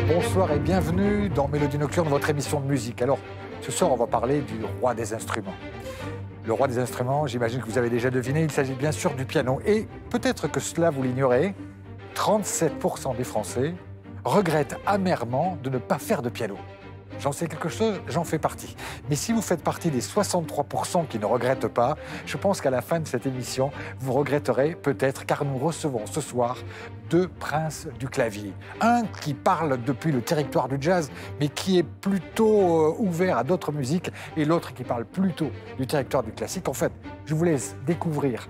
Bonsoir et bienvenue dans Mélodie Nocturne, votre émission de musique. Alors, ce soir, on va parler du roi des instruments. Le roi des instruments, j'imagine que vous avez déjà deviné, il s'agit bien sûr du piano. Et peut-être que cela, vous l'ignorez, 37% des Français regrettent amèrement de ne pas faire de piano. J'en sais quelque chose, j'en fais partie. Mais si vous faites partie des 63% qui ne regrettent pas, je pense qu'à la fin de cette émission, vous regretterez peut-être, car nous recevons ce soir deux princes du clavier. Un qui parle depuis le territoire du jazz, mais qui est plutôt ouvert à d'autres musiques, et l'autre qui parle plutôt du territoire du classique. En fait, je vous laisse découvrir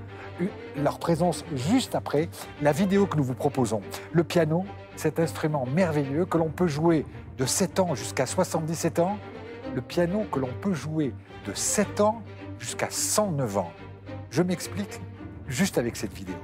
leur présence juste après la vidéo que nous vous proposons. Le piano, cet instrument merveilleux que l'on peut jouer de 7 ans jusqu'à 77 ans, le piano que l'on peut jouer de 7 ans jusqu'à 109 ans. Je m'explique juste avec cette vidéo.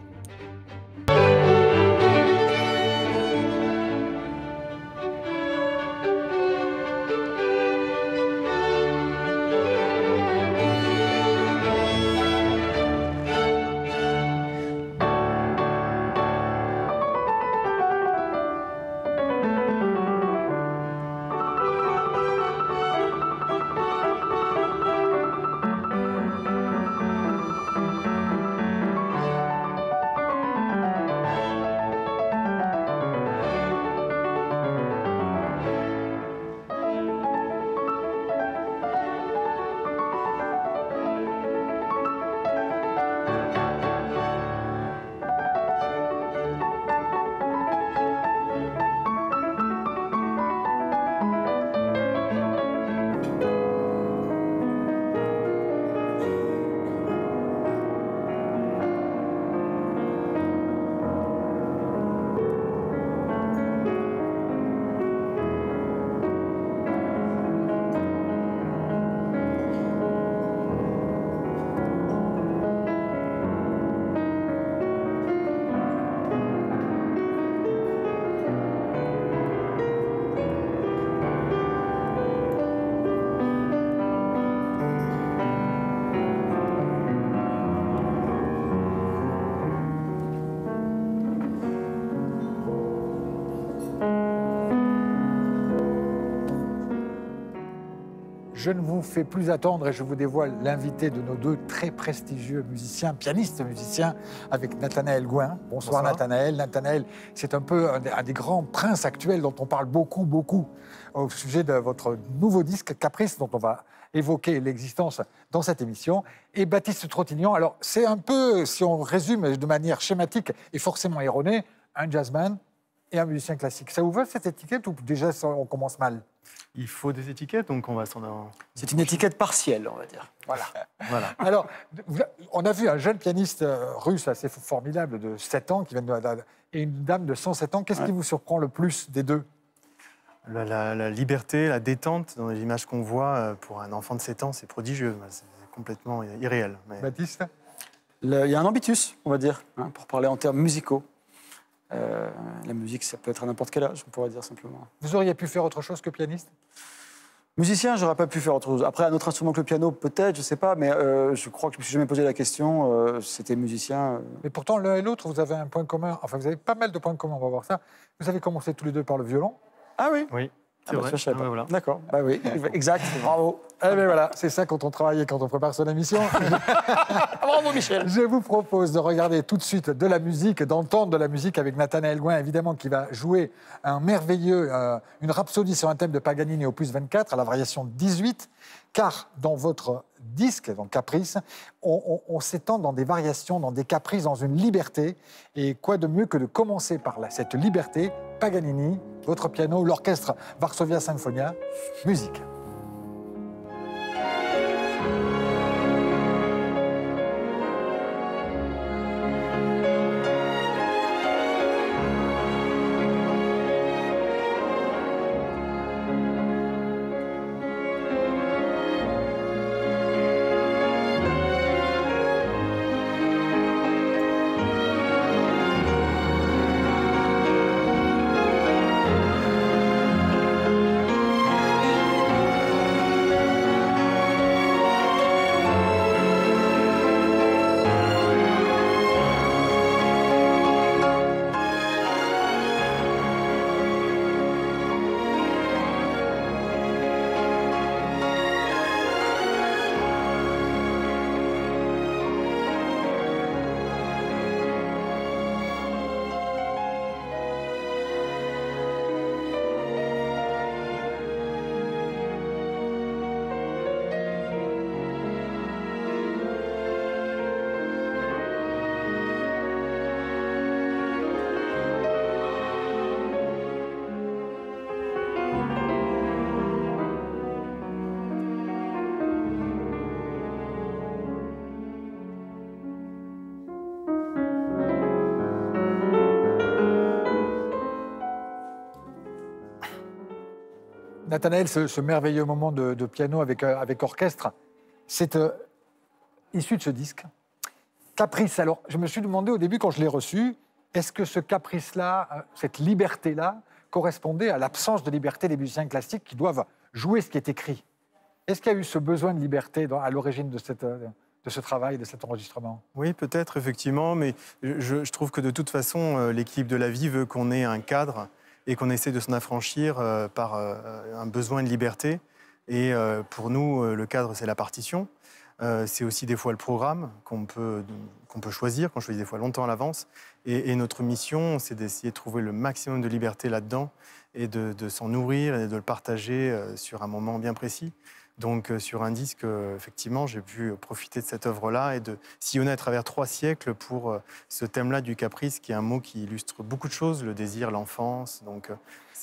Je ne vous fais plus attendre et je vous dévoile l'invité de nos deux très prestigieux musiciens, pianistes musiciens, avec Nathanaël Gouin. Bonsoir Nathanaël. Nathanaël, c'est un peu un des grands princes actuels dont on parle beaucoup au sujet de votre nouveau disque Caprice, dont on va évoquer l'existence dans cette émission. Et Baptiste Trottignon, alors c'est un peu, si on résume de manière schématique et forcément erronée, un jazzman et un musicien classique. Ça vous va cette étiquette ou déjà on commence mal ? Il faut des étiquettes, donc on va s'en... C'est une étiquette partielle, on va dire. Voilà. Alors, on a vu un jeune pianiste russe assez formidable de 7 ans qui vient et une dame de 107 ans. Qu'est-ce qui vous surprend le plus des deux ? La liberté, la détente dans les images qu'on voit pour un enfant de 7 ans, c'est prodigieux. C'est complètement irréel. Mais... Baptiste ? Il y a un ambitus, on va dire, pour parler en termes musicaux. La musique, ça peut être à n'importe quel âge, on pourrait dire simplement. Vous auriez pu faire autre chose que pianiste ? Musicien, j'aurais pas pu faire autre chose. Après, un autre instrument que le piano, peut-être, je sais pas, mais je crois que je me suis jamais posé la question. C'était musicien. Mais pourtant, l'un et l'autre, vous avez un point commun. Enfin, vous avez pas mal de points communs, on va voir ça. Vous avez commencé tous les deux par le violon. Ah oui ? Oui. C'est vrai. Je savais pas. Voilà. D'accord, bah oui, exact, bravo. Eh bien voilà, c'est ça quand on travaille et quand on prépare son émission. Bravo Michel. Je vous propose de regarder tout de suite de la musique, d'entendre de la musique avec Nathanaël Gouin, évidemment, qui va jouer un merveilleux, une rhapsodie sur un thème de Paganini opus 24, à la variation 18, car dans votre disque, dans Caprice, on s'étend dans des variations, dans des caprices, dans une liberté. Et quoi de mieux que de commencer par cette liberté, Paganini, votre piano, l'orchestre Varsovia Sinfonia, musique. Nathanaël, ce merveilleux moment de piano avec orchestre, c'est issu de ce disque. Caprice. Alors, je me suis demandé au début, quand je l'ai reçu, est-ce que ce caprice-là, cette liberté-là, correspondait à l'absence de liberté des musiciens classiques qui doivent jouer ce qui est écrit? Est-ce qu'il y a eu ce besoin de liberté à l'origine de ce travail, de cet enregistrement? Oui, peut-être, effectivement, mais je trouve que de toute façon, l'équipe de La Vie veut qu'on ait un cadre et qu'on essaie de s'en affranchir par un besoin de liberté. Et pour nous, le cadre, c'est la partition. C'est aussi des fois le programme qu'on peut choisir, qu'on choisit des fois longtemps à l'avance. Et notre mission, c'est d'essayer de trouver le maximum de liberté là-dedans et de s'en nourrir et de le partager sur un moment bien précis. Donc sur un disque, effectivement, j'ai pu profiter de cette œuvre-là et de sillonner à travers 3 siècles pour ce thème-là du caprice, qui est un mot qui illustre beaucoup de choses, le désir, l'enfance. Donc,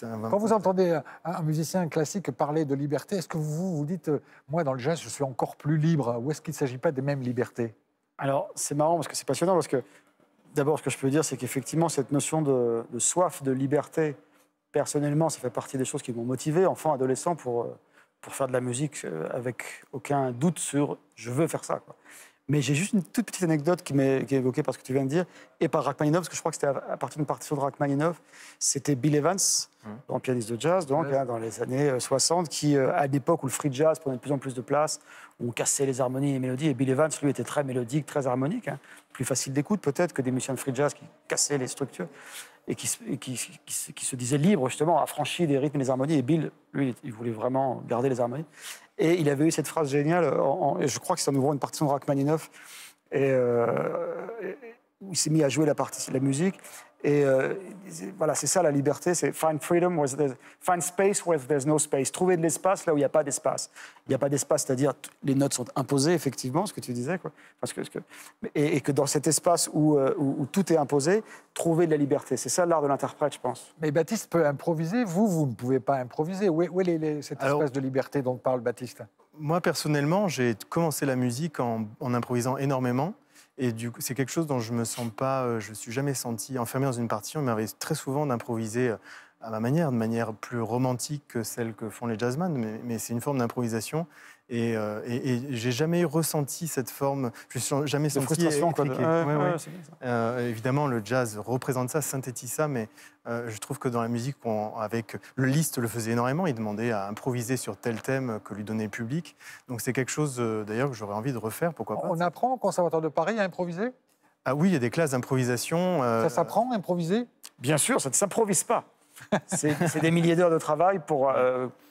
quand vous entendez un musicien classique parler de liberté, est-ce que vous dites, moi dans le jazz, je suis encore plus libre, ou est-ce qu'il ne s'agit pas des mêmes libertés? Alors, c'est marrant parce que c'est passionnant, parce que d'abord, ce que je peux dire, c'est qu'effectivement, cette notion de soif de liberté, personnellement, ça fait partie des choses qui m'ont motivé, enfant, adolescent, pour faire de la musique avec aucun doute sur « je veux faire ça ». Mais j'ai juste une toute petite anecdote qui est évoquée par ce que tu viens de dire, et par Rachmaninov, parce que je crois que c'était à partir d'une partition de Rachmaninov. C'était Bill Evans, grand pianiste de jazz, donc, dans les années 60, qui, à l'époque où le free jazz prenait de plus en plus de place, où on cassait les harmonies et les mélodies, et Bill Evans, lui, était très mélodique, très harmonique, plus facile d'écoute peut-être que des musiciens de free jazz qui cassaient les structures, et qui se disaient libres, justement, affranchis des rythmes et des harmonies. Et Bill, lui, il voulait vraiment garder les harmonies. Et il avait eu cette phrase géniale, et je crois que c'est en ouvrant une partition de Rachmaninov, où il s'est mis à jouer la musique. Et voilà, c'est ça la liberté, c'est find space where there's no space. Trouver de l'espace là où il n'y a pas d'espace. Il n'y a pas d'espace, c'est-à-dire les notes sont imposées, effectivement, ce que tu disais, quoi. Et que dans cet espace où tout est imposé, trouver de la liberté. C'est ça l'art de l'interprète, je pense. Mais Baptiste peut improviser, vous ne pouvez pas improviser. Où est cet espace de liberté dont parle Baptiste? Moi, personnellement, j'ai commencé la musique en improvisant énormément. Et du coup, c'est quelque chose dont je me sens pas, je me suis jamais senti enfermé dans une partition. Il m'arrive très souvent d'improviser à ma manière, de manière plus romantique que celle que font les jazzman, mais c'est une forme d'improvisation. Et j'ai jamais ressenti cette forme, je ne suis jamais senti frustration, étriqué. Évidemment, le jazz représente ça, synthétise ça, mais je trouve que dans la musique, avec le Liszt le faisait énormément, il demandait à improviser sur tel thème que lui donnait le public. Donc c'est quelque chose, d'ailleurs, que j'aurais envie de refaire, pourquoi pas. On apprend au Conservatoire de Paris à improviser? Ah oui, il y a des classes d'improvisation. Ça s'apprend, improviser? Bien sûr, ça ne s'improvise pas. C'est des milliers d'heures de travail pour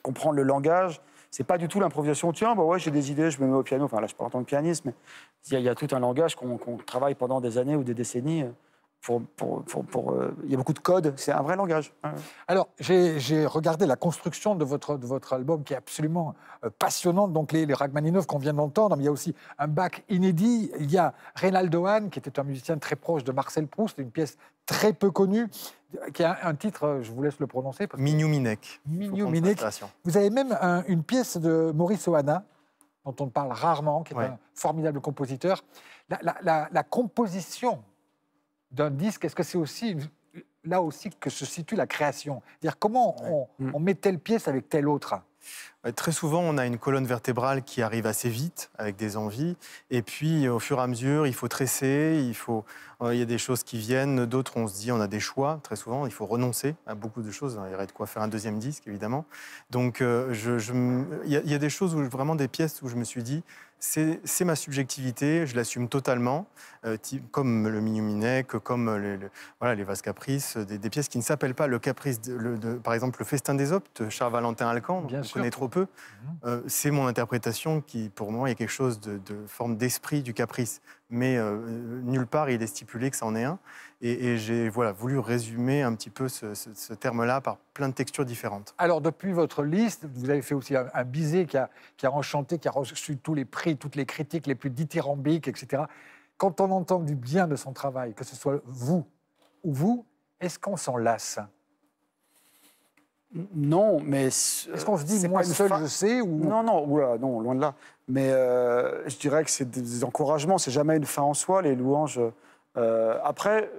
comprendre le langage. C'est pas du tout l'improvisation. Tiens, bah ouais, j'ai des idées, je me mets au piano. Enfin, là, je parle en tant que pianiste, mais il y a tout un langage qu'on travaille pendant des années ou des décennies. Il y a beaucoup de codes. C'est un vrai langage. Alors, j'ai regardé la construction de votre album qui est absolument passionnante. Donc, les Rachmaninov qu'on vient d'entendre, mais il y a aussi un Bach inédit. Il y a Reynaldo Hahn, qui était un musicien très proche de Marcel Proust, une pièce très peu connue, qui a un titre, je vous laisse le prononcer. Mignou Minek. Mignou Minek. Vous avez même une pièce de Maurice Ohana, dont on parle rarement, qui est un formidable compositeur. La composition d'un disque, est-ce que c'est aussi là aussi que se situe la création? C'est-à-dire comment on met telle pièce avec telle autre? Très souvent, on a une colonne vertébrale qui arrive assez vite, avec des envies. Et puis, au fur et à mesure, il faut tresser, il y a des choses qui viennent, d'autres, on se dit, on a des choix. Très souvent, il faut renoncer à beaucoup de choses. Il y aurait de quoi faire un deuxième disque, évidemment. Donc, il y a des choses, vraiment des pièces où je me suis dit, c'est ma subjectivité, je l'assume totalement, comme le Mignou Minek, comme les Vases Caprices, des pièces qui ne s'appellent pas le Caprice, par exemple le Festin d'Ésope de Charles-Valentin Alcan, on connaît trop peu. C'est mon interprétation qui, pour moi, est quelque chose de forme d'esprit du caprice. Mais nulle part il est stipulé que ça en est un. Et j'ai voulu résumer un petit peu ce terme-là par plein de textures différentes. Alors, depuis votre liste, vous avez fait aussi un Bizet qui a enchanté, qui a reçu tous les prix, toutes les critiques les plus dithyrambiques, etc. Quand on entend du bien de son travail, que ce soit vous ou vous, est-ce qu'on s'en lasse? Non, mais... Est-ce qu'on se dit, moi seul, je sais ou... Non, non, loin de là. Mais je dirais que c'est des encouragements, c'est jamais une fin en soi, les louanges. Après,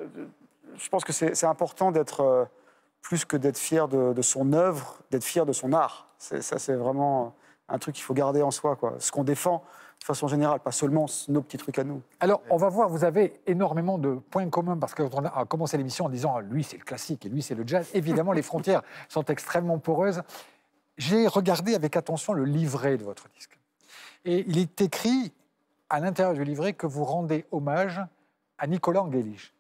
je pense que c'est important d'être plus que d'être fier de son œuvre, d'être fier de son art. Ça, c'est vraiment un truc qu'il faut garder en soi, quoi. Ce qu'on défend de façon générale, pas seulement nos petits trucs à nous. Alors, on va voir, vous avez énormément de points communs, parce qu'on a commencé l'émission en disant lui, c'est le classique et lui, c'est le jazz. Évidemment, les frontières sont extrêmement poreuses. J'ai regardé avec attention le livret de votre disque. Et il est écrit à l'intérieur du livret que vous rendez hommage à Nicolas Angelich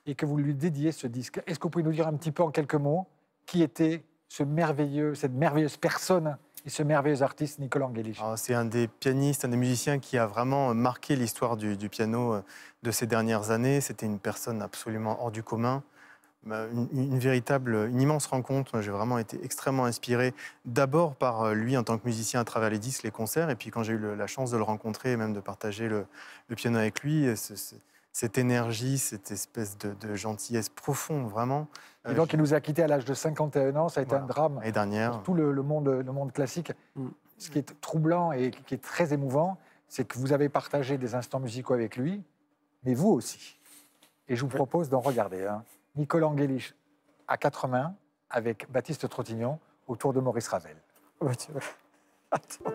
et que vous lui dédiez ce disque. Est-ce que vous pouvez nous dire un petit peu en quelques mots qui était cette merveilleuse personne et ce merveilleux artiste Nicolas Angelich? C'est un des pianistes, un des musiciens qui a vraiment marqué l'histoire du piano de ces dernières années. C'était une personne absolument hors du commun. Une immense rencontre. J'ai vraiment été extrêmement inspiré d'abord par lui en tant que musicien à travers les disques, les concerts, et puis quand j'ai eu la chance de le rencontrer et même de partager le piano avec lui, cette énergie, cette espèce de gentillesse profonde, vraiment. Et donc, il nous a quittés à l'âge de 51 ans, ça a été un drame l'année dernière. Pour tout le monde classique. Ce qui est troublant et qui est très émouvant, c'est que vous avez partagé des instants musicaux avec lui, mais vous aussi. Et je vous propose d'en regarder un. Nicolas Angelich à quatre mains avec Baptiste Trottignon autour de Maurice Ravel. Ouais, attends.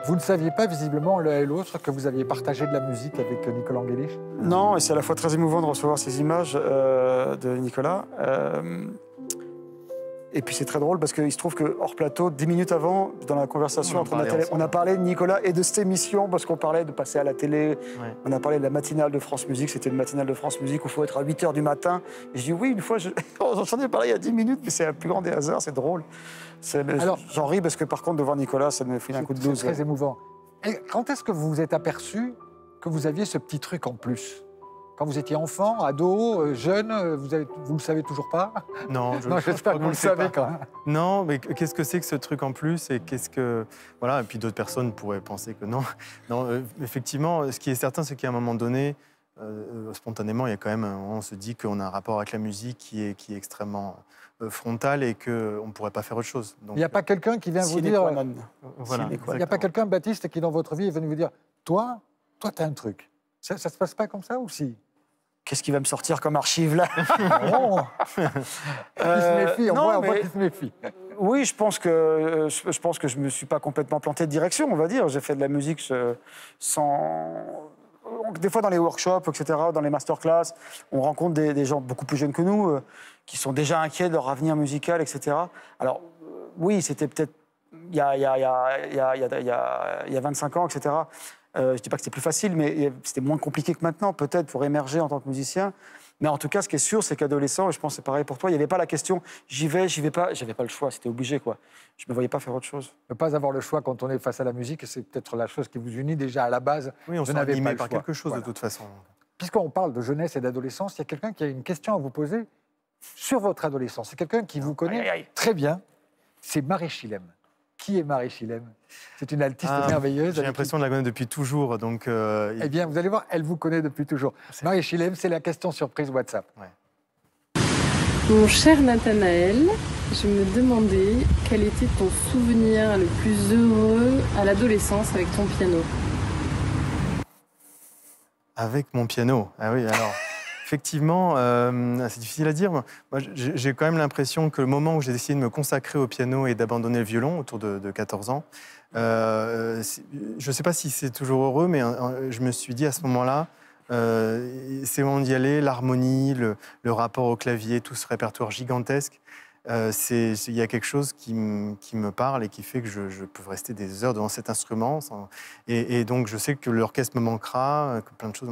Vous ne saviez pas, visiblement, l'un et l'autre, que vous aviez partagé de la musique avec Nicolas Angelich? Non, et c'est à la fois très émouvant de recevoir ces images de Nicolas. Et puis c'est très drôle parce qu'il se trouve que hors plateau, 10 minutes avant, dans la conversation entre Nathalie, on a parlé de Nicolas et de cette émission parce qu'on parlait de passer à la télé. Ouais. On a parlé de la matinale de France Musique. C'était une matinale de France Musique où il faut être à 8h du matin. Et je dis oui, une fois, j'en ai parlé il y a 10 minutes, mais c'est le plus grand des hasards, c'est drôle. J'en ris parce que par contre, de voir Nicolas, ça me fait un coup de blues. C'est très émouvant. Et quand est-ce que vous vous êtes aperçu que vous aviez ce petit truc en plus? Quand vous étiez enfant, ado, jeune, vous ne le savez toujours pas? Non, j'espère que vous le savez quand même. Non, mais qu'est-ce que c'est que ce truc en plus? Et qu'est-ce que... Voilà, et puis d'autres personnes pourraient penser que non. Non, effectivement, ce qui est certain, c'est qu'à un moment donné, spontanément, il y a quand même on se dit qu'on a un rapport avec la musique qui est extrêmement frontal et qu'on ne pourrait pas faire autre chose. Donc, il n'y a pas quelqu'un qui vient vous dire... Voilà, il n'y a pas quelqu'un, Baptiste, qui dans votre vie est venu vous dire « Toi, tu as un truc ». Ça ne se passe pas comme ça ou si? Qu'est-ce qui va me sortir comme archive là? Non. Il se méfie, on voit qu'il se méfie. Oui, je pense que je ne me suis pas complètement planté de direction, on va dire. J'ai fait de la musique sans... Des fois dans les workshops, etc., dans les masterclass, on rencontre des gens beaucoup plus jeunes que nous qui sont déjà inquiets de leur avenir musical, etc. Alors oui, c'était peut-être il y a 25 ans, etc. Je ne dis pas que c'était plus facile, mais c'était moins compliqué que maintenant, peut-être, pour émerger en tant que musicien. Mais en tout cas, ce qui est sûr, c'est qu'adolescent, et je pense que c'est pareil pour toi, il n'y avait pas la question j'y vais pas. J'avais pas le choix, c'était obligé, quoi. Je ne me voyais pas faire autre chose. Ne pas avoir le choix quand on est face à la musique, c'est peut-être la chose qui vous unit déjà à la base. Oui, on s'est animé par quelque chose, voilà, de toute façon. Puisqu'on parle de jeunesse et d'adolescence, il y a quelqu'un qui a une question à vous poser sur votre adolescence. C'est quelqu'un qui vous connaît très bien. C'est Marie Chilem. Qui est Marie Chilem? C'est une altiste merveilleuse. J'ai l'impression de la connaître depuis toujours. Donc, Eh bien, vous allez voir, elle vous connaît depuis toujours. Marie Chilem, c'est la question surprise WhatsApp. Ouais. Mon cher Nathanaël, je me demandais quel était ton souvenir le plus heureux à l'adolescence avec ton piano? Avec mon piano? Ah oui, alors... Effectivement, c'est difficile à dire. Moi, j'ai quand même l'impression que le moment où j'ai décidé de me consacrer au piano et d'abandonner le violon, autour de 14 ans, je ne sais pas si c'est toujours heureux, mais je me suis dit à ce moment-là, c'est le moment d'y aller, l'harmonie, le rapport au clavier, tout ce répertoire gigantesque. il y a quelque chose qui me parle et qui fait que je peux rester des heures devant cet instrument. Et donc, je sais que l'orchestre me manquera, que plein de choses.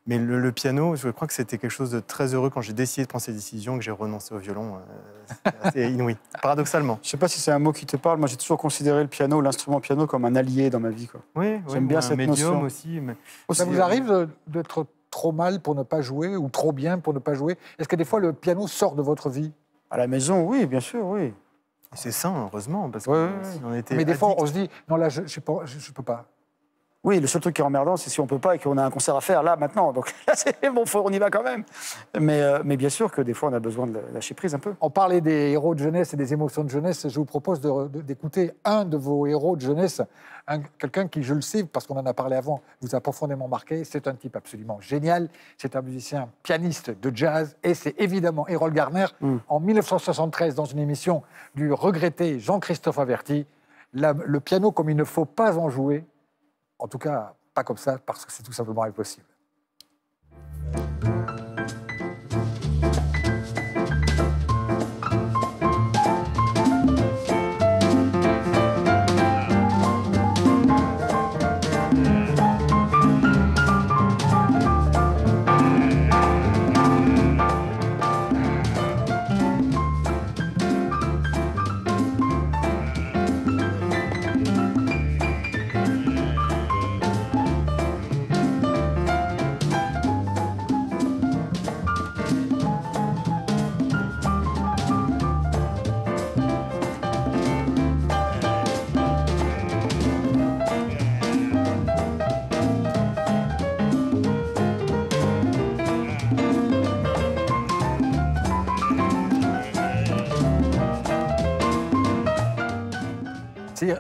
Mais le piano, je crois que c'était quelque chose de très heureux quand j'ai décidé de prendre cette décision, que j'ai renoncé au violon. C'était assez inouï, paradoxalement. Je ne sais pas si c'est un mot qui te parle. Moi, j'ai toujours considéré le piano, l'instrument piano, comme un allié dans ma vie, quoi. Oui, J'aime bien cette médium notion. aussi. Mais... Ça vous arrive d'être trop mal pour ne pas jouer ou trop bien pour ne pas jouer? Est-ce que des fois, le piano sort de votre vie? À la maison, oui, bien sûr, oui. C'est sain, heureusement, parce que Ouais, si on était Mais des fois, addict- on se dit, non, là, je ne peux pas. Oui, le seul truc qui est emmerdant, c'est si on peut pas et qu'on a un concert à faire là, maintenant. Donc là, c'est bon, on y va quand même. Mais bien sûr que des fois, on a besoin de lâcher prise un peu. On parlait des héros de jeunesse et des émotions de jeunesse. Je vous propose d'écouter un de vos héros de jeunesse, quelqu'un qui, je le sais, parce qu'on en a parlé avant, vous a profondément marqué. C'est un type absolument génial. C'est un musicien pianiste de jazz et c'est évidemment Errol Garner. En 1973, dans une émission du regretté Jean-Christophe Averty, le piano comme il ne faut pas en jouer. En tout cas, pas comme ça, parce que c'est tout simplement impossible.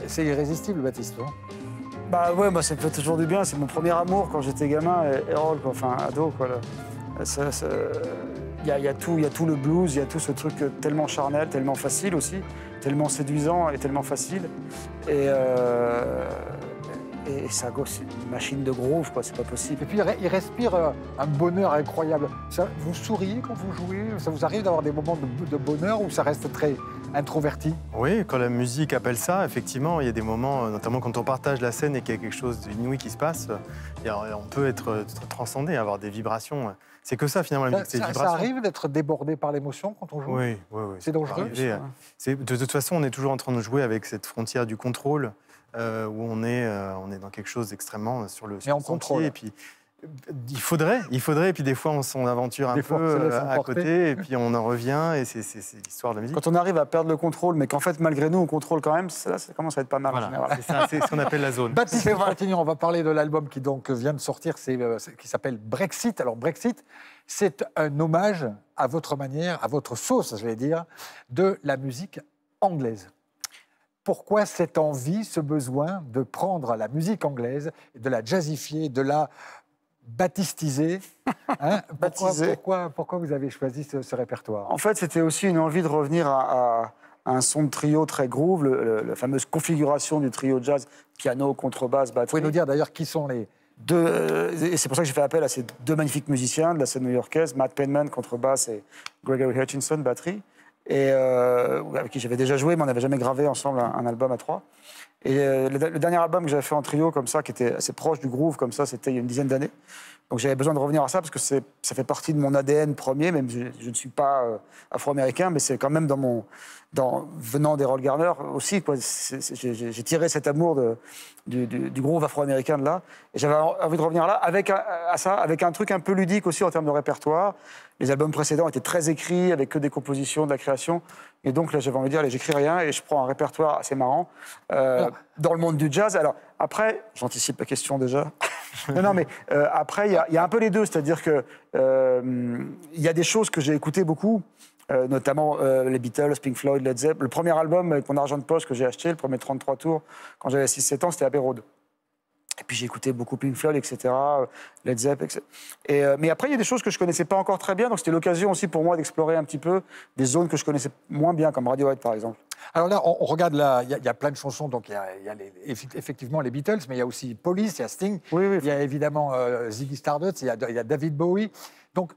C'est irrésistible, Baptiste. Non? Bah ouais, moi, ça me fait toujours du bien. C'est mon premier amour quand j'étais gamin, Errol, quoi, enfin ado, quoi. Il y a tout le blues, il y a tout ce truc tellement charnel, tellement facile aussi, tellement séduisant et tellement facile. Et ça, c'est une machine de groove, quoi, c'est pas possible. Et puis il respire un bonheur incroyable. Vous souriez quand vous jouez? Ça vous arrive d'avoir des moments de bonheur ou ça reste très introverti? Oui, quand la musique appelle ça, effectivement, il y a des moments, notamment quand on partage la scène et qu'il y a quelque chose d'inouï qui se passe, on peut être transcendé, avoir des vibrations. C'est que ça, finalement, la musique, c'est des vibrations. Ça arrive d'être débordé par l'émotion quand on joue? Oui. C'est dangereux? De toute façon, on est toujours en train de jouer avec cette frontière du contrôle, où on est dans quelque chose d'extrêmement sur le contrôle. Et puis, il faudrait, et puis des fois, on s'en aventure un peu à côté, et puis on en revient, et c'est l'histoire de la musique. Quand on arrive à perdre le contrôle, mais qu'en fait, malgré nous, on contrôle quand même, ça commence à être pas mal Voilà, en général. c'est ce qu'on appelle la zone. Baptiste Frétignon, on va parler de l'album qui donc vient de sortir, qui s'appelle Brexit. Alors Brexit, c'est un hommage à votre manière, à votre sauce, je vais dire, de la musique anglaise. Pourquoi cette envie, ce besoin de prendre la musique anglaise, de la jazzifier, de la baptistiser, hein? Pourquoi vous avez choisi ce répertoire? En fait, c'était aussi une envie de revenir à un son de trio très groove, la fameuse configuration du trio jazz, piano, contrebasse, batterie. Vous pouvez nous dire d'ailleurs qui sont les... Et c'est pour ça que j'ai fait appel à ces deux magnifiques musiciens de la scène new-yorkaise, Matt Penman, contrebasse, et Gregory Hutchinson, batterie, et avec qui j'avais déjà joué, mais on n'avait jamais gravé ensemble un album à trois. Et le dernier album que j'avais fait en trio, comme ça, qui était assez proche du groove, comme ça, c'était il y a une dizaine d'années. Donc j'avais besoin de revenir à ça, parce que ça fait partie de mon ADN premier, même je ne suis pas afro-américain, mais c'est quand même venant d'Errol Garner aussi, quoi. J'ai tiré cet amour du groove afro-américain de là. Et j'avais envie de revenir là, avec un truc un peu ludique aussi en termes de répertoire. Les albums précédents étaient très écrits, avec que des compositions, de la création. Et donc là, j'avais envie de dire, allez, j'écris rien et je prends un répertoire assez marrant dans le monde du jazz. Alors après, j'anticipe la question déjà. Non, mais après, il y a un peu les deux. C'est-à-dire que il y a des choses que j'ai écoutées beaucoup, notamment les Beatles, Pink Floyd, Led Zeppelin. Le premier album avec mon argent de poche que j'ai acheté, le premier 33 tours, quand j'avais 6-7 ans, c'était Abbey Road. Et puis j'ai écouté beaucoup Pink Floyd, etc., Led Zeppelin, etc. Mais après, il y a des choses que je ne connaissais pas encore très bien, donc c'était l'occasion aussi pour moi d'explorer un petit peu des zones que je connaissais moins bien, comme Radiohead, par exemple. Alors là, on regarde là, il y a plein de chansons, donc il y a effectivement les Beatles, mais il y a aussi Police, il y a Sting, Oui. il y a évidemment Ziggy Stardust, il y a David Bowie. Donc,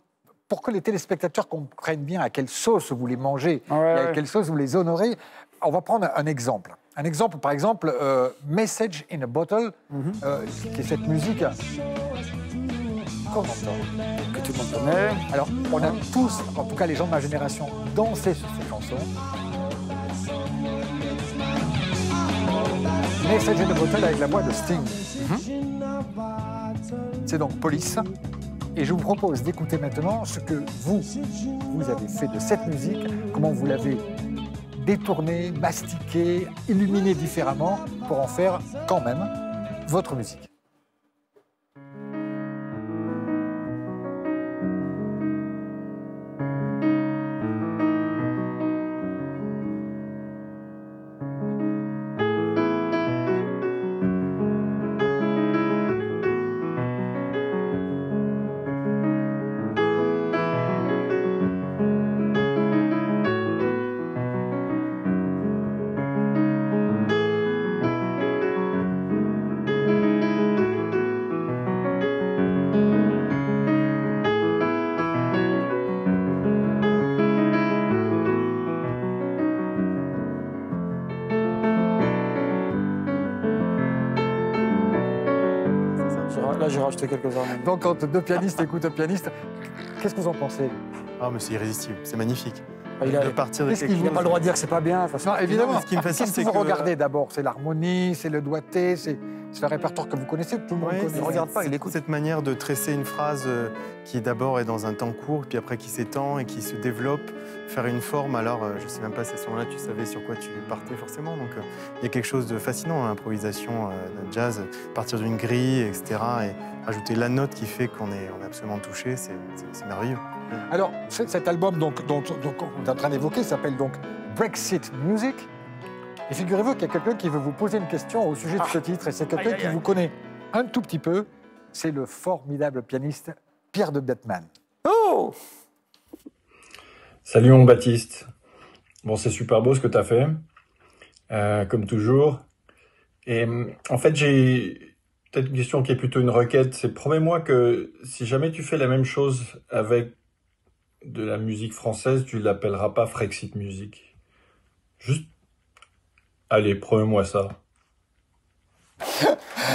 pour que les téléspectateurs comprennent bien à quelle sauce vous les mangez et à quelle sauce vous les honorez, on va prendre un exemple. Un exemple, par exemple, Message in a Bottle, qui est cette musique qu'on entend, Que tout le monde connaît. alors, on a tous, en tout cas les gens de ma génération, dansé sur cette chanson. Message in a Bottle avec la voix de Sting. C'est donc Police. Et je vous propose d'écouter maintenant ce que vous avez fait de cette musique, comment vous l'avez détournée, mastiquée, illuminée différemment pour en faire quand même votre musique. Là, j'ai rajouté quelques ornements. Donc quand deux pianistes écoutent un pianiste, qu'est-ce que vous en pensez? Ah, mais c'est irrésistible, c'est magnifique. Il a, De partir de qu'est-ce quelque qu'il il n'a chose. pas le droit de dire que c'est pas bien. de toute façon. Non, évidemment. Non, mais ce qui me fascine, Qu'est-ce que c'est vous que- regardez d'abord? C'est l'harmonie, c'est le doigté, c'est le répertoire que vous connaissez, tout le monde Ouais, connaît. il regarde pas, il c'est écoute. Cette manière de tresser une phrase qui d'abord est dans un temps court, puis après qui s'étend et qui se développe, faire une forme. Alors, je ne sais même pas si à ce moment-là tu savais sur quoi tu partais forcément. Donc, il y a quelque chose de fascinant dans l'improvisation d'un jazz, partir d'une grille, etc. Et rajouter la note qui fait qu'on est absolument touché, c'est merveilleux. Alors, cet album dont on est en train d'évoquer s'appelle donc Brexit Music. Et figurez-vous qu'il y a quelqu'un qui veut vous poser une question au sujet de ce titre, et c'est quelqu'un qui vous connaît un tout petit peu. C'est le formidable pianiste Pierre de Bettman. Oh! Salut mon Baptiste. Bon, c'est super beau ce que tu as fait, comme toujours. Et en fait, j'ai peut-être une question qui est plutôt une requête. C'est promets-moi que si jamais tu fais la même chose avec de la musique française, tu l'appelleras pas Frexit Music. Juste, allez, promets-moi ça.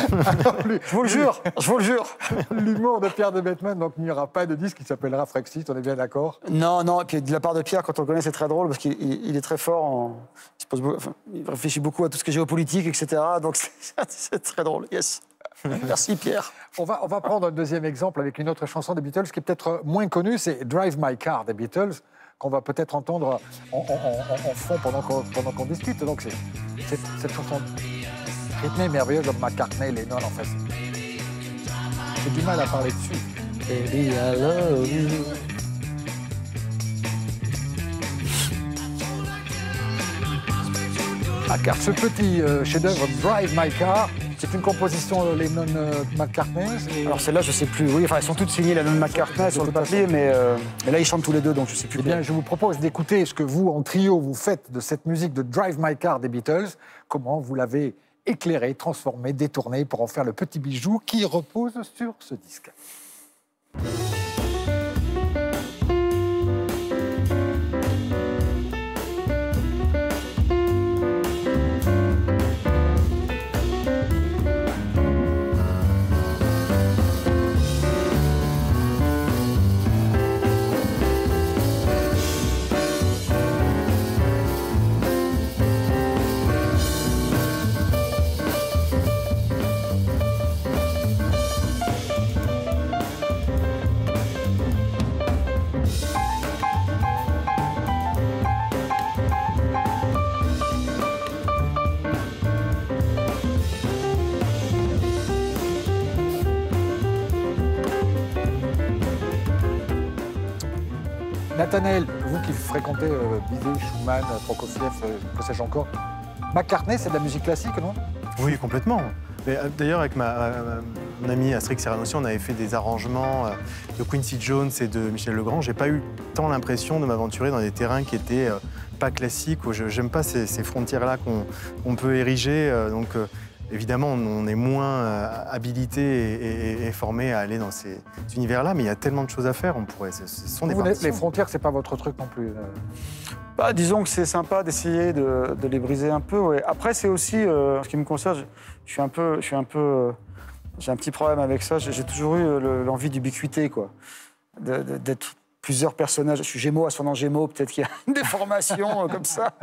Je vous le jure, je vous le jure. L'humour de Pierre de Bettman, donc il n'y aura pas de disque qui s'appellera Frexit, on est bien d'accord? Non, non, et puis de la part de Pierre, quand on le connaît, c'est très drôle parce qu'il est très fort, il réfléchit beaucoup à tout ce qui est géopolitique, etc. Donc c'est très drôle, yes. Merci Pierre. On va prendre un deuxième exemple avec une autre chanson des Beatles qui est peut-être moins connue, c'est Drive My Car des Beatles, qu'on va peut-être entendre en fond pendant qu'on discute. Donc c'est cette chanson rythmée merveilleuse de McCartney, Lennon, en fait. J'ai du mal à parler dessus. Baby, I love you. Ah, car ce petit chef-d'œuvre Drive My Car, c'est une composition Lennon-McCartney. Alors celle-là, je sais plus. Oui, enfin, elles sont toutes signées Lennon McCartney sur le papier, mais là, ils chantent tous les deux, donc je sais plus. Eh bien, je vous propose d'écouter ce que vous, en trio, vous faites de cette musique de Drive My Car des Beatles, comment vous l'avez éclairée, transformée, détournée pour en faire le petit bijou qui repose sur ce disque. Nathanaël, vous qui fréquentez Bizet, Schumann, Prokofiev, que sais-je encore, McCartney, c'est de la musique classique, non? Oui, complètement. Mais, d'ailleurs, avec mon ami Astrid Serranossian, on avait fait des arrangements de Quincy Jones et de Michel Legrand. J'ai pas eu tant l'impression de m'aventurer dans des terrains qui étaient pas classiques. J'aime pas ces frontières-là qu'on peut ériger. Évidemment, on est moins habilité et formé à aller dans ces univers-là, mais il y a tellement de choses à faire, ce sont des partitions. Les frontières, c'est pas votre truc non plus. Bah, disons que c'est sympa d'essayer de les briser un peu. Ouais. Après, c'est aussi, en ce qui me concerne, j'ai un petit problème avec ça. J'ai toujours eu l'envie d'ubiquité, quoi. D'être plusieurs personnages. Je suis Gémeaux, ascendant Gémeaux, peut-être qu'il y a une déformation comme ça.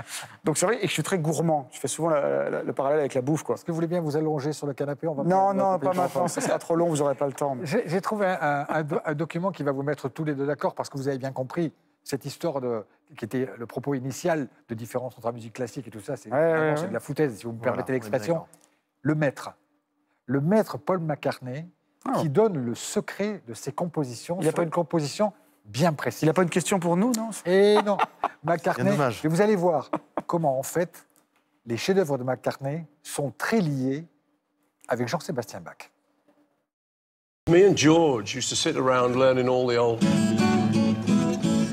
Donc c'est vrai, et que je suis très gourmand. Je fais souvent le parallèle avec la bouffe, quoi. Est-ce que vous voulez bien vous allonger sur le canapé? Non, pas maintenant, ça sera trop long, vous n'aurez pas le temps. Mais... J'ai trouvé un document qui va vous mettre tous les deux d'accord, parce que vous avez bien compris cette histoire qui était le propos initial de différence entre la musique classique et tout ça, c'est de la foutaise, si vous me permettez l'expression. Le maître Paul McCartney, qui donne le secret de ses compositions. Il n'a pas une composition bien précise. Il n'a pas une question pour nous, non? Et non, McCartney, et vous allez voir comment, en fait, les chefs-d'œuvre de McCartney sont très liés avec Jean-Sébastien Bach. Me and George used to sit around learning all the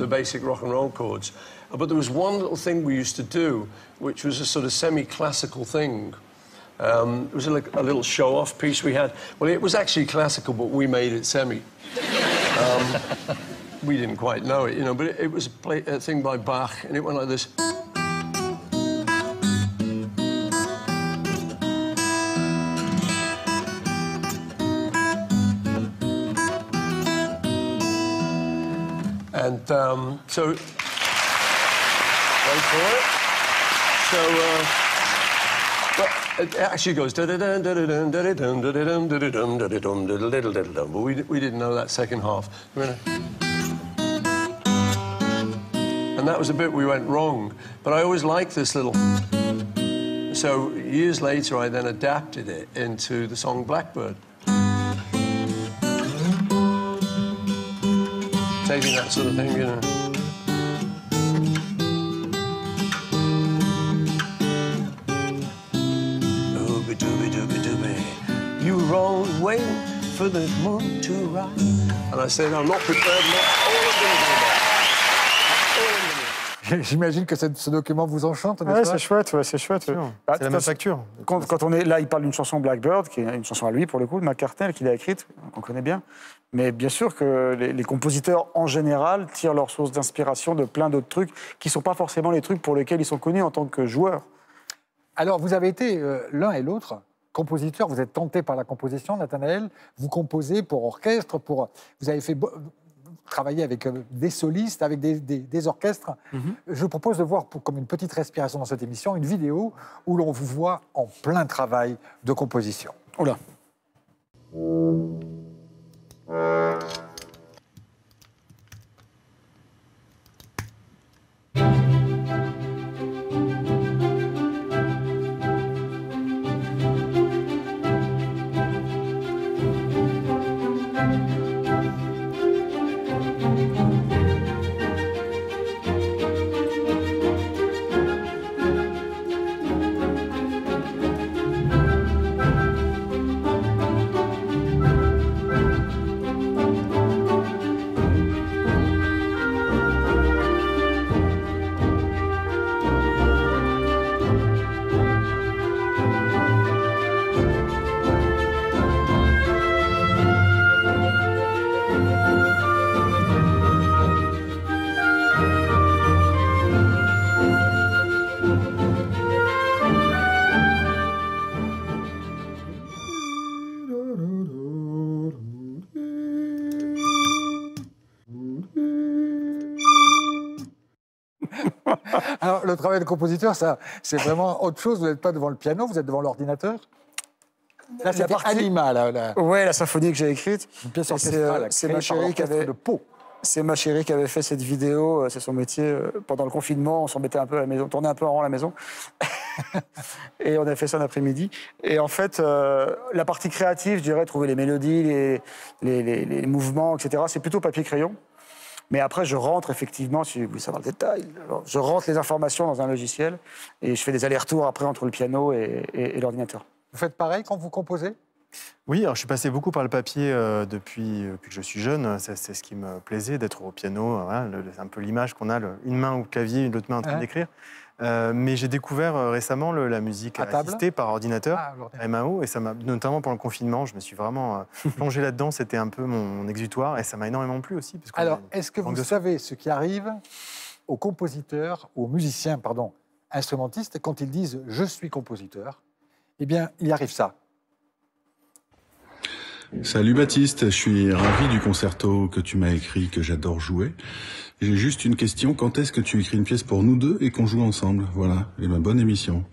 basic rock and roll chords. But there was one little thing we used to do, which was a sort of semi-classical thing. It was like a little show-off piece we had. Well, it was actually classical, but we made it semi. We didn't quite know it, you know, but it was a thing by Bach, and it went like this. And so, wait for it. So, well, it actually goes but we didn't know that second half. And that was a bit we went wrong. But I always liked this little. So years later, I then adapted it into the song Blackbird. Taking that sort of thing, you know. Dooby dooby dooby dooby, you were always waiting for the moon to rise. And I said, I'm not prepared, not all of them do that. J'imagine que ce document vous enchante, n'est-ce pas? C'est chouette, c'est chouette. C'est la même facture. Quand on est là, il parle d'une chanson Blackbird, qui est une chanson à lui, pour le coup, de McCartney, qu'il a écrite, qu'on connaît bien. Mais bien sûr que les compositeurs, en général, tirent leur source d'inspiration de plein d'autres trucs qui ne sont pas forcément les trucs pour lesquels ils sont connus en tant que joueurs. Alors, vous avez été l'un et l'autre compositeurs. Vous êtes tenté par la composition, Nathanaël. Vous composez pour orchestre, vous avez fait travailler avec des solistes, avec des orchestres. Je vous propose de voir, comme une petite respiration dans cette émission, une vidéo où l'on vous voit en plein travail de composition. Oula. Alors, le travail de compositeur, ça, c'est vraiment autre chose. Vous n'êtes pas devant le piano, vous êtes devant l'ordinateur. Là, c'est Anima, là. Oui, la symphonie que j'ai écrite. Une pièce orchestrale. C'est ma chérie qui avait... C'est ma chérie qui avait fait cette vidéo, c'est son métier. Pendant le confinement, on s'embêtait un peu à la maison, tournait un peu en rond à la maison. Et on a fait ça l'après-midi. Et en fait, la partie créative, je dirais, trouver les mélodies, les mouvements, etc., c'est plutôt papier-crayon. Mais après, je rentre effectivement, si vous voulez savoir le détail, alors, je rentre les informations dans un logiciel et je fais des allers-retours après entre le piano et l'ordinateur. Vous faites pareil quand vous composez? Oui, alors je suis passé beaucoup par le papier depuis que je suis jeune. C'est ce qui me plaisait, d'être au piano. Voilà, c'est un peu l'image qu'on a, une main au clavier, l'autre main en train d'écrire. Mais j'ai découvert récemment la musique assistée par ordinateur, MAO, et ça m'a, notamment pendant le confinement, je me suis vraiment plongé là-dedans. C'était un peu mon exutoire et ça m'a énormément plu aussi. Alors, est-ce que vous savez ce qui arrive aux compositeurs, aux musiciens, pardon, instrumentistes, quand ils disent « je suis compositeur », eh bien, il arrive ça. Salut Baptiste, je suis ravi du concerto que tu m'as écrit, que j'adore jouer. J'ai juste une question, quand est-ce que tu écris une pièce pour nous deux et qu'on joue ensemble? Voilà, et ma bonne émission.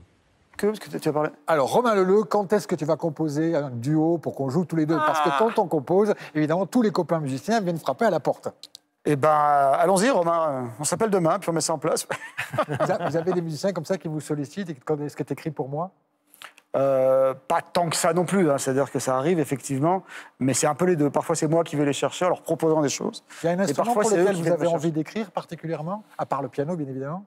Parce que tu as parlé. Alors, Romain Leleu, quand est-ce que tu vas composer un duo pour qu'on joue tous les deux? Parce que quand on compose, évidemment, tous les copains musiciens viennent frapper à la porte. Eh ben, allons-y, Romain. On s'appelle demain, puis on met ça en place. Vous avez des musiciens comme ça qui vous sollicitent et quand est-ce que tu écris pour moi? Pas tant que ça non plus, hein. C'est-à-dire que ça arrive effectivement, mais c'est un peu les deux. Parfois c'est moi qui vais les chercher en leur proposant des choses. Il y a un instrument parfois, pour c'est eux lequel qui vous viennent avez me envie chercher. d'écrire particulièrement, à part le piano bien évidemment?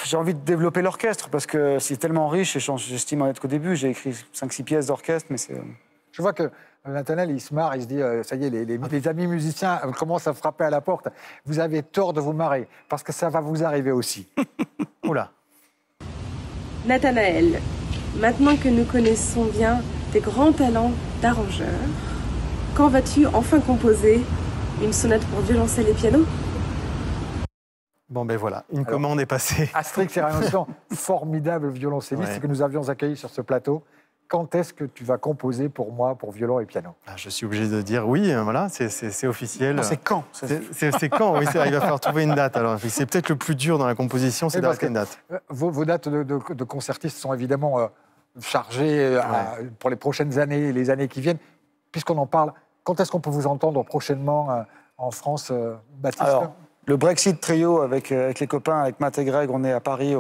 J'ai envie de développer l'orchestre parce que c'est tellement riche et j'estime en être qu'au début. J'ai écrit 5-6 pièces d'orchestre, mais c'est... Je vois que Nathanaël, il se marre, il se dit, ça y est, les amis musiciens commencent à frapper à la porte. Vous avez tort de vous marrer, parce que ça va vous arriver aussi. Oula. Nathanaël, maintenant que nous connaissons bien tes grands talents d'arrangeur, quand vas-tu enfin composer une sonate pour violoncelle et piano? Bon, ben voilà, une commande est passée. Astrid Serranossian, formidable violoncelliste que nous avions accueilli sur ce plateau. Quand est-ce que tu vas composer pour moi, pour violon et piano? Je suis obligé de dire oui, voilà, c'est officiel. Non, c'est quand? C'est quand, oui, il va falloir trouver une date. Alors, c'est peut-être le plus dur dans la composition, c'est d'arrêter une date. Vos dates de concertistes sont évidemment chargées pour les prochaines années, les années qui viennent. Puisqu'on en parle, quand est-ce qu'on peut vous entendre prochainement en France, Baptiste? Alors, le Brexit Trio avec les copains, avec Matt et Greg, on est à Paris.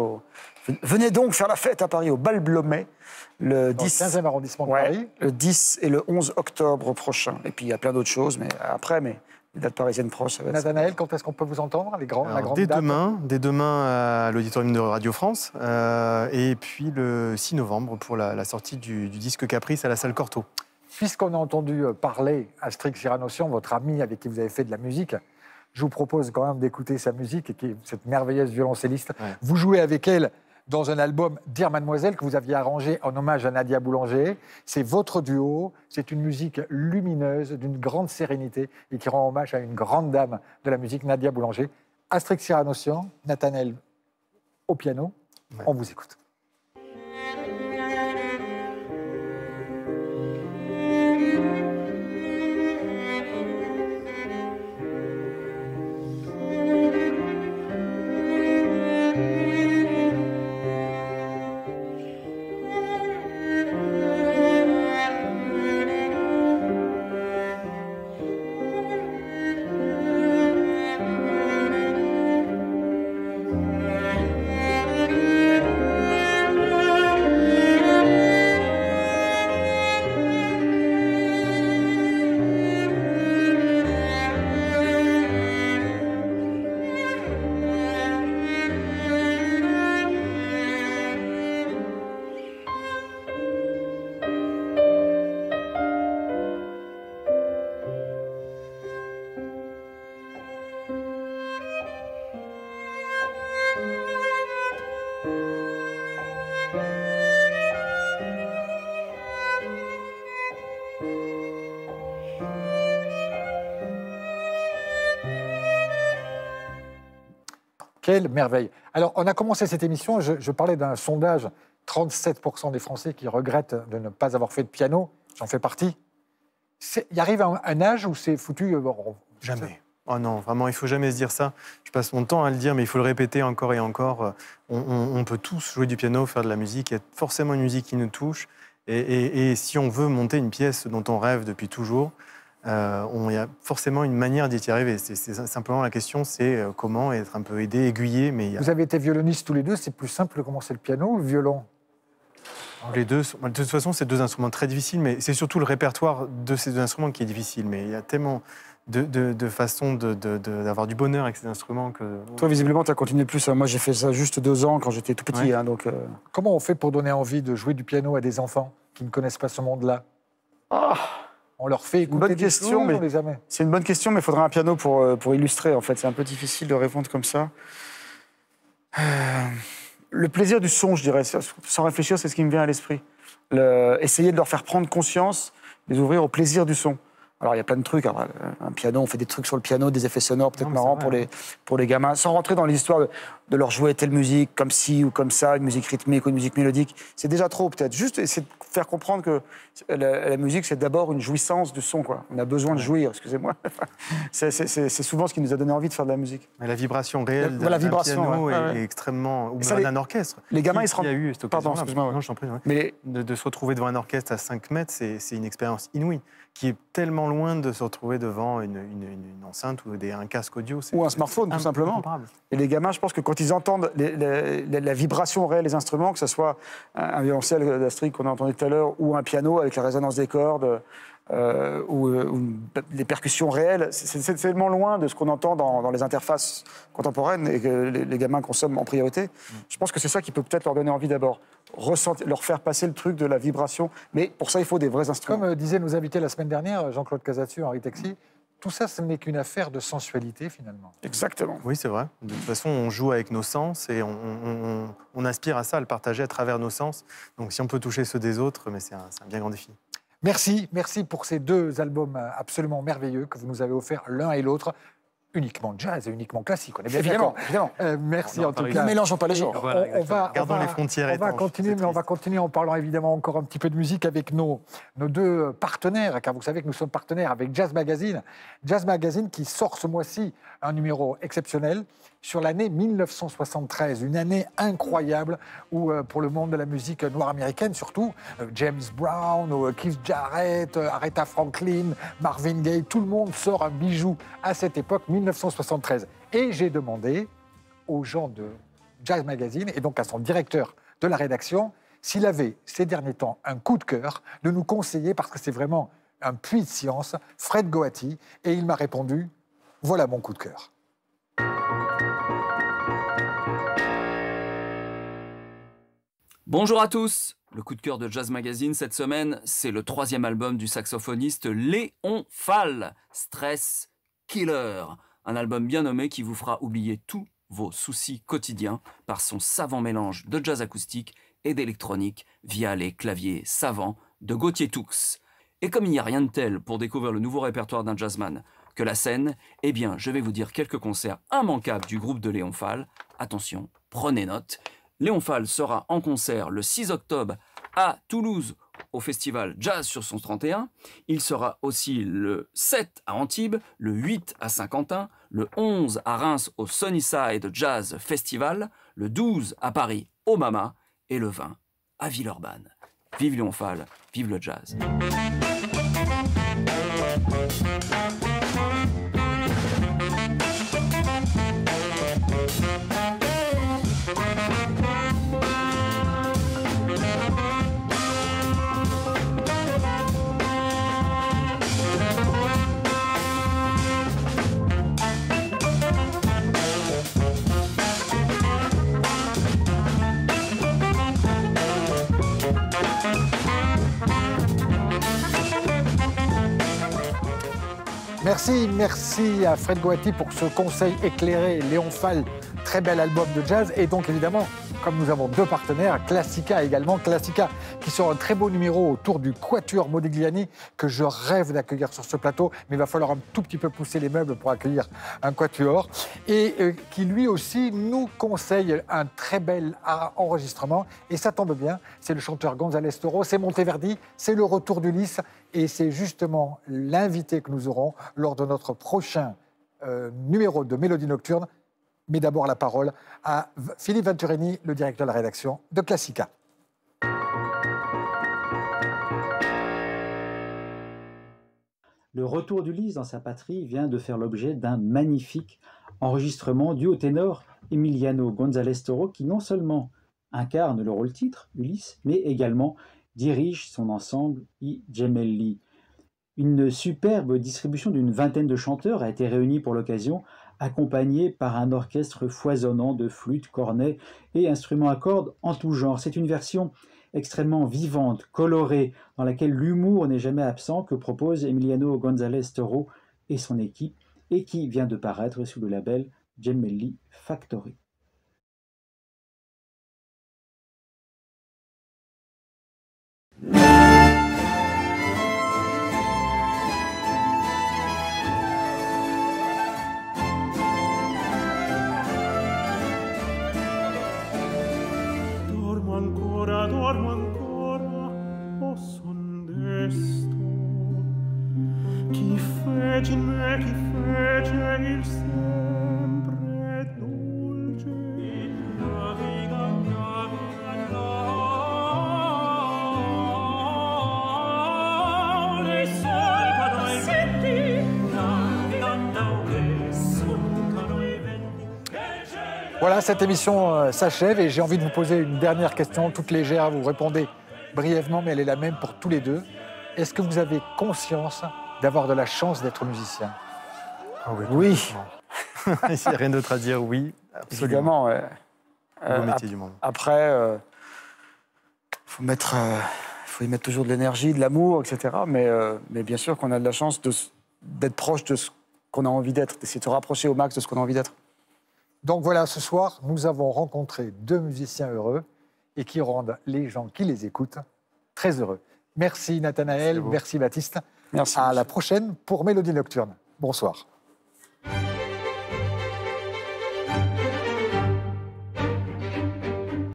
Venez donc faire la fête à Paris, au Bal Blomet, le 10... 15e arrondissement de Paris. Le 10 et le 11 octobre prochain. Et puis il y a plein d'autres choses, mais après, les dates parisiennes proches, ça va être... Nathanaël, quand est-ce qu'on peut vous entendre, la grande dès date? dès demain à l'auditorium de Radio France, et puis le 6 novembre pour la sortie du disque Caprice à la salle Cortot. Puisqu'on a entendu parler Astrid Serranossian, votre amie avec qui vous avez fait de la musique, je vous propose quand même d'écouter sa musique, qui est cette merveilleuse violoncelliste. Ouais. Vous jouez avec elle dans un album Dire Mademoiselle que vous aviez arrangé en hommage à Nadia Boulanger. C'est votre duo, c'est une musique lumineuse, d'une grande sérénité et qui rend hommage à une grande dame de la musique, Nadia Boulanger. Astrid Serranossian, Nathanaël au piano, on vous écoute. Quelle merveille. Alors, on a commencé cette émission, je parlais d'un sondage, 37% des Français qui regrettent de ne pas avoir fait de piano, j'en fais partie. Il arrive un âge où c'est foutu Jamais. Oh non, vraiment, il ne faut jamais se dire ça. Je passe mon temps à le dire, mais il faut le répéter encore et encore. On peut tous jouer du piano, faire de la musique. Il y a forcément une musique qui nous touche. Et si on veut monter une pièce dont on rêve depuis toujours, il y a forcément une manière d'y arriver. C'est simplement la question, c'est comment être un peu aidé, aiguillé. Mais Vous avez été violonistes tous les deux, c'est plus simple de commencer le piano ou le violon? Les deux, de toute façon, c'est deux instruments très difficiles, mais c'est surtout le répertoire de ces deux instruments qui est difficile. Mais il y a tellement de façons d'avoir du bonheur avec ces instruments que... Toi, visiblement, tu as continué plus. Moi, j'ai fait ça juste 2 ans quand j'étais tout petit. Ouais. Hein, donc, Comment on fait pour donner envie de jouer du piano à des enfants qui ne connaissent pas ce monde-là? On leur fait écouter bonne des question, choses, mais on les amène. c'est une bonne question, mais il faudrait un piano pour illustrer, en fait. C'est un peu difficile de répondre comme ça. Le plaisir du son, je dirais, sans réfléchir, c'est ce qui me vient à l'esprit. Essayer de leur faire prendre conscience, les ouvrir au plaisir du son. Alors, il y a plein de trucs. Alors, un piano, on fait des trucs sur le piano, des effets sonores peut-être marrants pour les gamins, sans rentrer dans l'histoire de leur jouer telle musique, comme ci ou comme ça, une musique rythmique ou une musique mélodique. C'est déjà trop, peut-être. Juste essayer de faire comprendre que la musique, c'est d'abord une jouissance du son, quoi. On a besoin de jouir, excusez-moi. C'est souvent ce qui nous a donné envie de faire de la musique. Mais la vibration réelle La vibration, piano ouais. est extrêmement... Ou ça, même d'un orchestre. Les gamins, ils se Qui a rendent... eu cette Pardon, occasion-là. excuse-moi. Non, je t'en prie. Ouais. Mais De se retrouver devant un orchestre à 5 mètres, c'est une expérience inouïe, qui est tellement loin de se retrouver devant une enceinte ou un casque audio. Ou un smartphone, tout simplement. Incomparable. Et les gamins, je pense que quand ils entendent la vibration réelle des instruments, que ce soit un violoncelle d'Astrid qu'on a entendu tout à l'heure, ou un piano avec la résonance des cordes, ou les percussions réelles, c'est tellement loin de ce qu'on entend dans les interfaces contemporaines et que les gamins consomment en priorité. Je pense que c'est ça qui peut peut-être leur donner envie d'abord. Leur faire passer le truc de la vibration. Mais pour ça, il faut des vrais instruments. Comme disaient nos invités la semaine dernière, Jean-Claude Casatsu, Henri Texi, tout ça, ce n'est qu'une affaire de sensualité, finalement. Exactement. Oui, c'est vrai. De toute façon, on joue avec nos sens et on aspire à ça, à le partager à travers nos sens. Donc si on peut toucher ceux des autres, mais c'est un bien grand défi. Merci pour ces 2 albums absolument merveilleux que vous nous avez offerts l'un et l'autre. Uniquement jazz et uniquement classique, on est bien d'accord. Évidemment. Merci en tout Ne cas. mélangeons pas les genres. Gardons les frontières On va étanches, continuer, c'est mais on va triste. continuer en parlant évidemment encore un petit peu de musique avec nos 2 partenaires, car vous savez que nous sommes partenaires avec Jazz Magazine. Jazz Magazine qui sort ce mois-ci un numéro exceptionnel sur l'année 1973, une année incroyable où, pour le monde de la musique noire américaine, surtout, James Brown, Keith Jarrett, Aretha Franklin, Marvin Gaye, tout le monde sort un bijou à cette époque, 1973. Et j'ai demandé aux gens de Jazz Magazine, et donc à son directeur de la rédaction, s'il avait, ces derniers temps, un coup de cœur, de nous conseiller, parce que c'est vraiment un puits de science, Fred Goati, et il m'a répondu, voilà mon coup de cœur. Bonjour à tous. Le coup de cœur de Jazz Magazine cette semaine, c'est le 3e album du saxophoniste Léon Fall, Stress Killer. Un album bien nommé qui vous fera oublier tous vos soucis quotidiens par son savant mélange de jazz acoustique et d'électronique via les claviers savants de Gauthier Toux. Et comme il n'y a rien de tel pour découvrir le nouveau répertoire d'un jazzman que la scène, eh bien je vais vous dire quelques concerts immanquables du groupe de Léon Fall. Attention, prenez note. Léon Fall sera en concert le 6 octobre à Toulouse au festival Jazz sur son 31. Il sera aussi le 7 à Antibes, le 8 à Saint-Quentin, le 11 à Reims au Sunnyside Jazz Festival, le 12 à Paris au Mama et le 20 à Villeurbanne. Vive Léon Fall, vive le jazz. Merci à Fred Goati pour ce conseil éclairé. Léon Fall, très bel album de jazz. Et donc évidemment, comme nous avons 2 partenaires, Classica également. Classica qui sort un très beau numéro autour du Quatuor Modigliani que je rêve d'accueillir sur ce plateau. Mais il va falloir un tout petit peu pousser les meubles pour accueillir un Quatuor. Et qui lui aussi nous conseille un très bel enregistrement. Et ça tombe bien, c'est le chanteur González Toro, c'est Monteverdi, c'est le retour d'Ulysse. Et c'est justement l'invité que nous aurons lors de notre prochain numéro de Mélodie Nocturne. Mais d'abord la parole à Philippe Venturini, le directeur de la rédaction de Classica. Le retour d'Ulysse dans sa patrie vient de faire l'objet d'un magnifique enregistrement dû au ténor Emiliano González Toro, qui non seulement incarne le rôle-titre, Ulysse, mais également dirige son ensemble I Gemelli. Une superbe distribution d'une vingtaine de chanteurs a été réunie pour l'occasion, accompagnée par un orchestre foisonnant de flûtes, cornets et instruments à cordes en tout genre. C'est une version extrêmement vivante, colorée, dans laquelle l'humour n'est jamais absent, que propose Emiliano González Toro et son équipe, et qui vient de paraître sous le label Gemelli Factory. Dormo ancora, o son desto. Chi fece in me, chi fece il sempre dolce. Naviga, le solcano i venti, navigando le solcano i venti. Voilà, cette émission s'achève et j'ai envie de vous poser une dernière question, toute légère. Vous répondez brièvement, mais elle est la même pour tous les deux. Est-ce que vous avez conscience d'avoir de la chance d'être musicien? Oui. Il n'y a rien d'autre à dire, oui, absolument. Évidemment, ouais. Le beau métier du monde. Après, faut y mettre toujours de l'énergie, de l'amour, etc. Mais bien sûr qu'on a de la chance d'être proche de ce qu'on a envie d'être, d'essayer de se rapprocher au max de ce qu'on a envie d'être. Donc voilà, ce soir, nous avons rencontré deux musiciens heureux et qui rendent les gens qui les écoutent très heureux. Merci Nathanaël, merci Baptiste. Merci. À la prochaine pour Mélodie Nocturne. Bonsoir.